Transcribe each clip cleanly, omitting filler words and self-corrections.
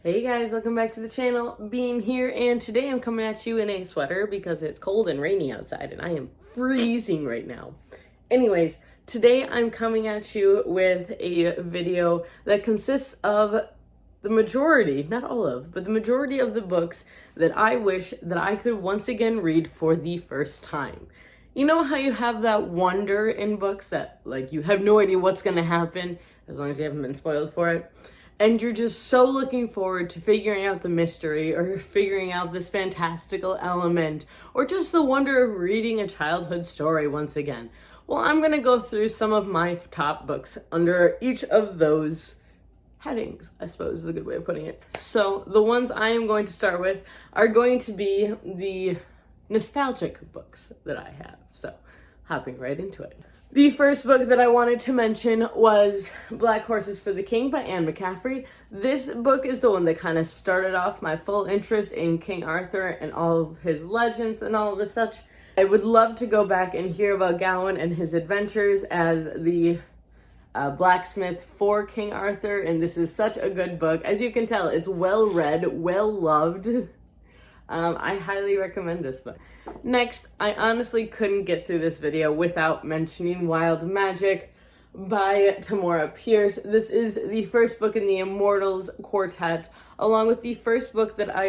Hey guys, welcome back to the channel. Bean here, and today I'm coming at you in a sweater because it's cold and rainy outside and I am freezing right now. Anyways, today I'm coming at you with a video that consists of the majority, not all of, but the majority of the books that I wish that I could once again read for the first time. You know how you have that wonder in books that, like, you have no idea what's going to happen as long as you haven't been spoiled for it? And you're just so looking forward to figuring out the mystery or figuring out this fantastical element or just the wonder of reading a childhood story once again. Well, I'm going to go through some of my top books under each of those headings, I suppose is a good way of putting it. So the ones I am going to start with are going to be the nostalgic books that I have. So hopping right into it. The first book that I wanted to mention was Black Horses for the King by Anne McCaffrey. This book is the one that kind of started off my full interest in King Arthur and all of his legends and all of the such. I would love to go back and hear about Gawain and his adventures as the blacksmith for King Arthur, and this is such a good book. As you can tell, it's well read, well loved. I highly recommend this book. Next, I honestly couldn't get through this video without mentioning Wild Magic by Tamora Pierce. This is the first book in the Immortals Quartet, along with the first book that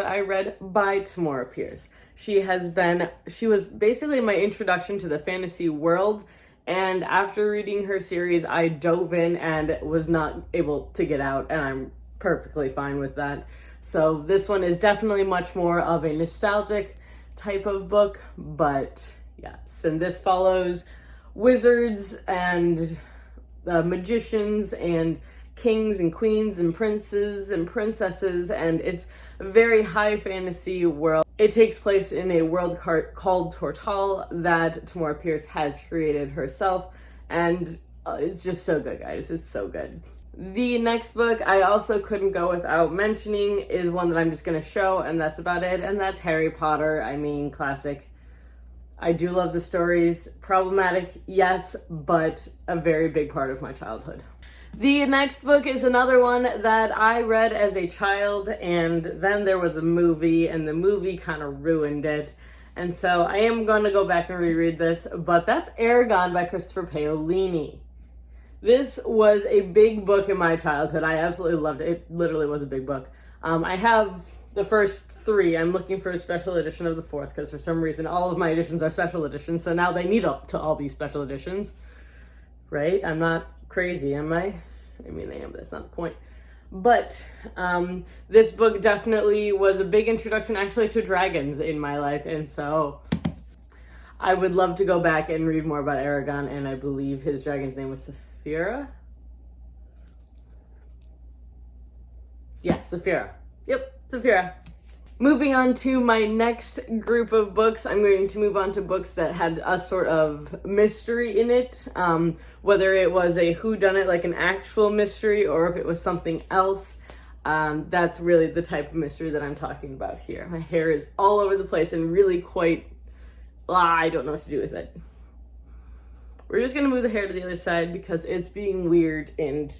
I read by Tamora Pierce. She was basically my introduction to the fantasy world, and after reading her series, I dove in and was not able to get out, and I'm perfectly fine with that. So this one is definitely much more of a nostalgic type of book, but yes, and this follows wizards and magicians and kings and queens and princes and princesses, and it's a very high fantasy world. It takes place in a world called Tortal that Tamora Pierce has created herself, and it's just so good, guys. It's so good. The next book I also couldn't go without mentioning is one that I'm just going to show, and that's about it, and that's Harry Potter. I mean, classic. I do love the stories. Problematic, yes, but a very big part of my childhood. The next book is another one that I read as a child, and then there was a movie, and the movie kind of ruined it. And so I am going to go back and reread this, but that's Aragon by Christopher Paolini. This was a big book in my childhood. I absolutely loved it. It literally was a big book. I have the first three. I'm looking for a special edition of the fourth because for some reason all of my editions are special editions, so now they need to all be special editions. Right? I'm not crazy, am I? I mean, I am, but that's not the point. But this book definitely was a big introduction actually to dragons in my life, and so I would love to go back and read more about Aragon, and I believe his dragon's name was Saphira? Yeah, Saphira. Yep, Saphira. Moving on to my next group of books, I'm going to move on to books that had a sort of mystery in it, whether it was a whodunit, like an actual mystery, or if it was something else. That's really the type of mystery that I'm talking about here. My hair is all over the place and really quite... I don't know what to do with it. We're just going to move the hair to the other side because it's being weird, and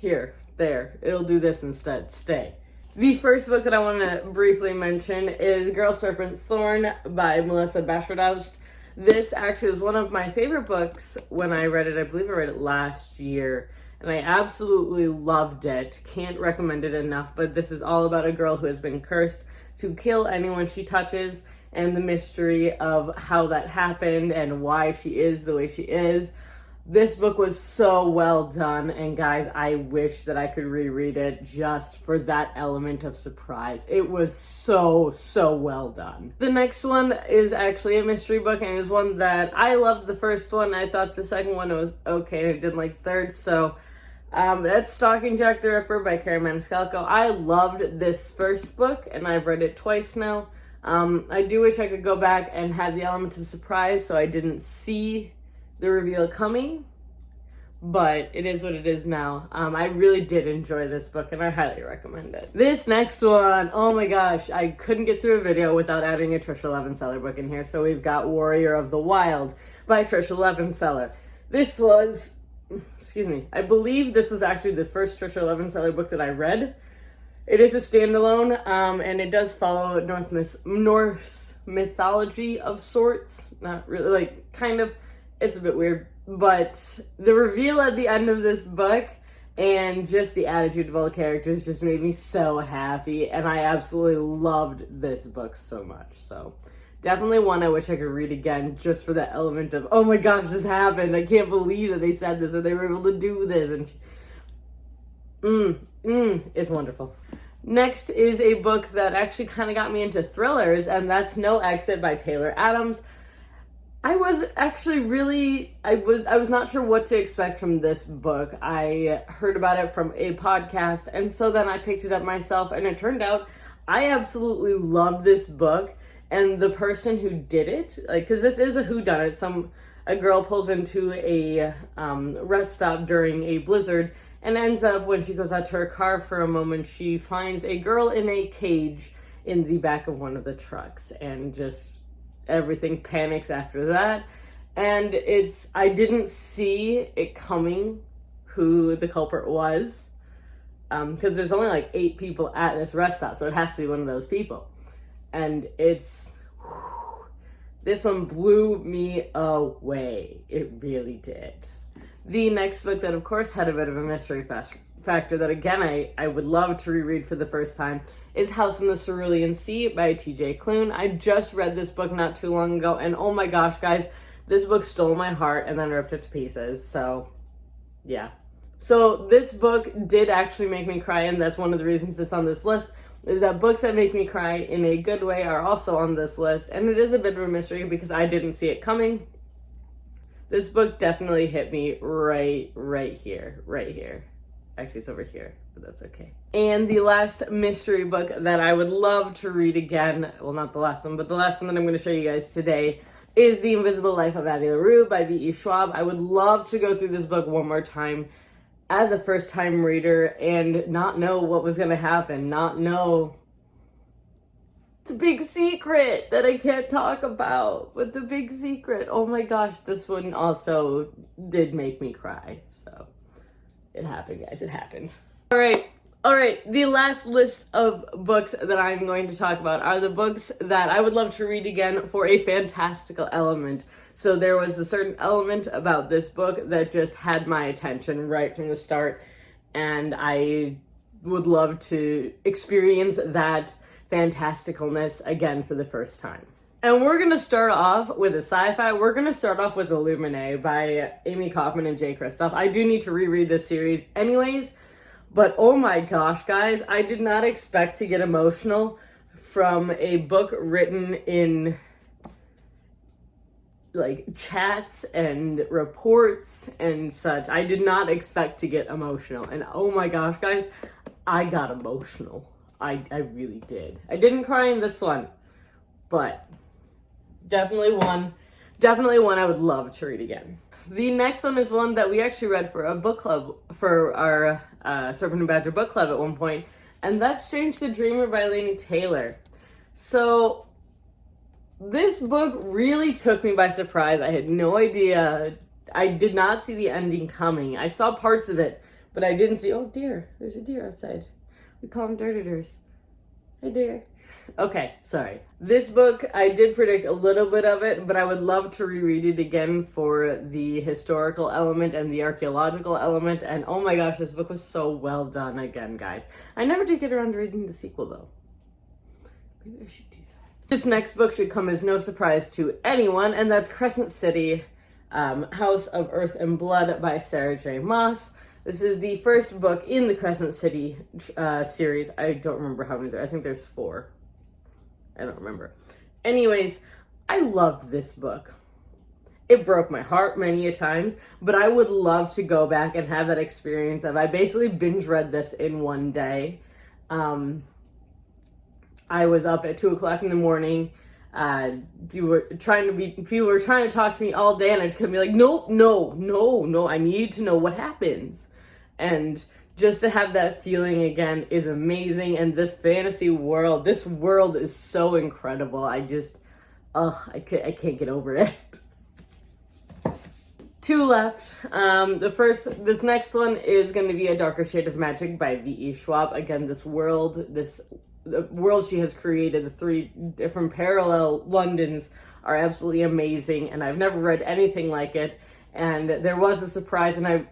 there. It'll do this instead. Stay. The first book that I want to briefly mention is Girl Serpentthorne by Melissa Bashardowst. This actually was one of my favorite books when I read it. I believe I read it last year, and I absolutely loved it. Can't recommend it enough, but this is all about a girl who has been cursed to kill anyone she touches, and the mystery of how that happened and why she is the way she is. This book was so well done, and guys, I wish that I could reread it just for that element of surprise. It was so well done. The next one is actually a mystery book, and it was one that I loved the first one. I thought the second one was okay, and I didn't like the third, so that's Stalking Jack the Ripper by Carrie Maniscalco. I loved this first book, and I've read it twice now. I do wish I could go back and have the element of surprise so I didn't see the reveal coming, but it is what it is now. I really did enjoy this book, and I highly recommend it. This next one, oh my gosh, I couldn't get through a video without adding a Trisha Levenseller book in here, so we've got Warrior of the Wild by Trisha Levenseller. This was excuse me, I believe this was actually the first Trisha Levenseller book that I read. It is a standalone, and it does follow Norse mythology of sorts. Not really, like, kind of, it's a bit weird. But the reveal at the end of this book and just the attitude of all the characters just made me so happy, and I absolutely loved this book so much. So definitely one I wish I could read again, just for that element of, oh my gosh, this happened. I can't believe that they said this or they were able to do this. And it's wonderful. Next is a book that actually kind of got me into thrillers, and that's No Exit by Taylor Adams. I was actually I was not sure what to expect from this book. I heard about it from a podcast, and so then I picked it up myself, and it turned out I absolutely love this book. And the person who did it, like, because this is a whodunit. A girl pulls into a rest stop during a blizzard, and ends up, when she goes out to her car for a moment, she finds a girl in a cage in the back of one of the trucks, and just everything panics after that. And I didn't see it coming who the culprit was, because there's only like 8 people at this rest stop, so it has to be one of those people. And this one blew me away. It really did. The next book that, of course, had a bit of a mystery factor that, again, I would love to reread for the first time is House in the Cerulean Sea by T.J. Klune. I just read this book not too long ago, and oh my gosh, guys, this book stole my heart and then ripped it to pieces. So, yeah. So this book did actually make me cry, and that's one of the reasons it's on this list, is that books that make me cry in a good way are also on this list, and it is a bit of a mystery because I didn't see it coming. This book definitely hit me right here. Actually, it's over here, but that's okay. And the last mystery book that I would love to read again, well, not the last one, but the last one that I'm going to show you guys today, is The Invisible Life of Addy LaRue by V.E. Schwab. I would love to go through this book one more time as a first-time reader and not know what was going to happen, not know the big secret that I can't talk about, but the big secret. Oh my gosh, this one also did make me cry. So it happened, guys, it happened. All right, the last list of books that I'm going to talk about are the books that I would love to read again for a fantastical element. So there was a certain element about this book that just had my attention right from the start, and I would love to experience that fantasticalness again for the first time. And we're going to start off with a sci-fi. We're going to start off with Illuminae by Amy Kaufman and Jay Kristoff. I do need to reread this series anyways, but oh my gosh, guys, I did not expect to get emotional from a book written in like chats and reports and such. I did not expect to get emotional, and oh my gosh, guys, I got emotional. I really did. I didn't cry in this one, but definitely one I would love to read again. The next one is one that we actually read for a book club, for our Serpent and Badger book club at one point, and that's Strange the Dreamer by Laini Taylor. So this book really took me by surprise. I had no idea. I did not see the ending coming. I saw parts of it, but I didn't see, oh dear, there's a deer outside. We call them dirters. Hey dear. Okay, sorry. This book, I did predict a little bit of it, but I would love to reread it again for the historical element and the archaeological element, and oh my gosh, this book was so well done again, guys. I never did get around to reading the sequel, though. Maybe I should do that. This next book should come as no surprise to anyone, and that's Crescent City, House of Earth and Blood by Sarah J. Maas. This is the first book in the Crescent City series. I don't remember how many there are. I think there's 4. I don't remember. Anyways, I loved this book. It broke my heart many a times, but I would love to go back and have that experience of, I basically binge read this in one day. I was up at 2 o'clock in the morning. People were trying to talk to me all day, and I just couldn't be like, no, I need to know what happens. And just to have that feeling again is amazing. And this fantasy world, this world is so incredible. I can't get over it. Two left. This next one is going to be A Darker Shade of Magic by V.E. Schwab. Again, the world she has created, the 3 different parallel Londons are absolutely amazing, and I've never read anything like it. And there was a surprise, and I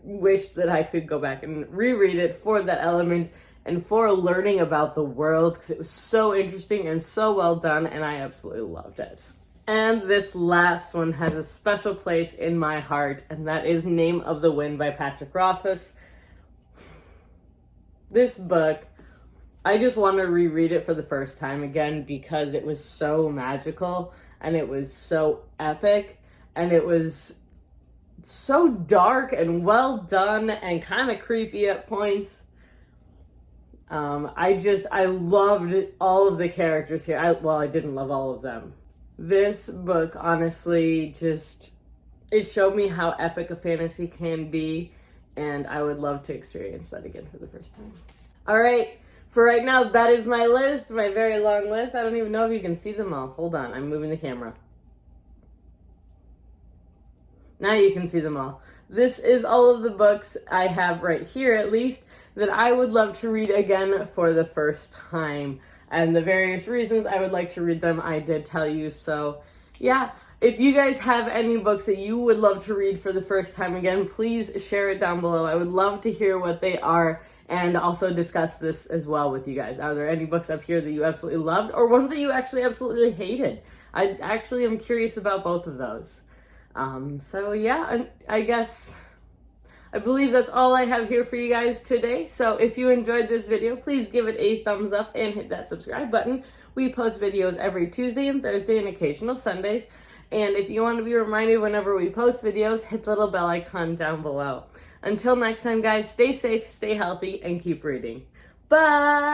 wish that I could go back and reread it for that element and for learning about the world, because it was so interesting and so well done, and I absolutely loved it. And this last one has a special place in my heart, and that is Name of the Wind by Patrick Rothfuss. This book, I just want to reread it for the first time again because it was so magical, and it was so epic, and it was so dark and well done and kind of creepy at points. I loved all of the characters here. I didn't love all of them. This book, honestly, it showed me how epic a fantasy can be, and I would love to experience that again for the first time. All right, for right now, that is my list, my very long list. I don't even know if you can see them all. Hold on, I'm moving the camera. Now you can see them all. This is all of the books I have right here, at least, that I would love to read again for the first time. And the various reasons I would like to read them, I did tell you. So, yeah, if you guys have any books that you would love to read for the first time again, please share it down below. I would love to hear what they are and also discuss this as well with you guys. Are there any books up here that you absolutely loved or ones that you actually absolutely hated? I actually am curious about both of those. So, yeah, I believe that's all I have here for you guys today. So if you enjoyed this video, please give it a thumbs up and hit that subscribe button. We post videos every Tuesday and Thursday and occasional Sundays. And if you want to be reminded whenever we post videos, hit the little bell icon down below. Until next time, guys, stay safe, stay healthy, and keep reading. Bye!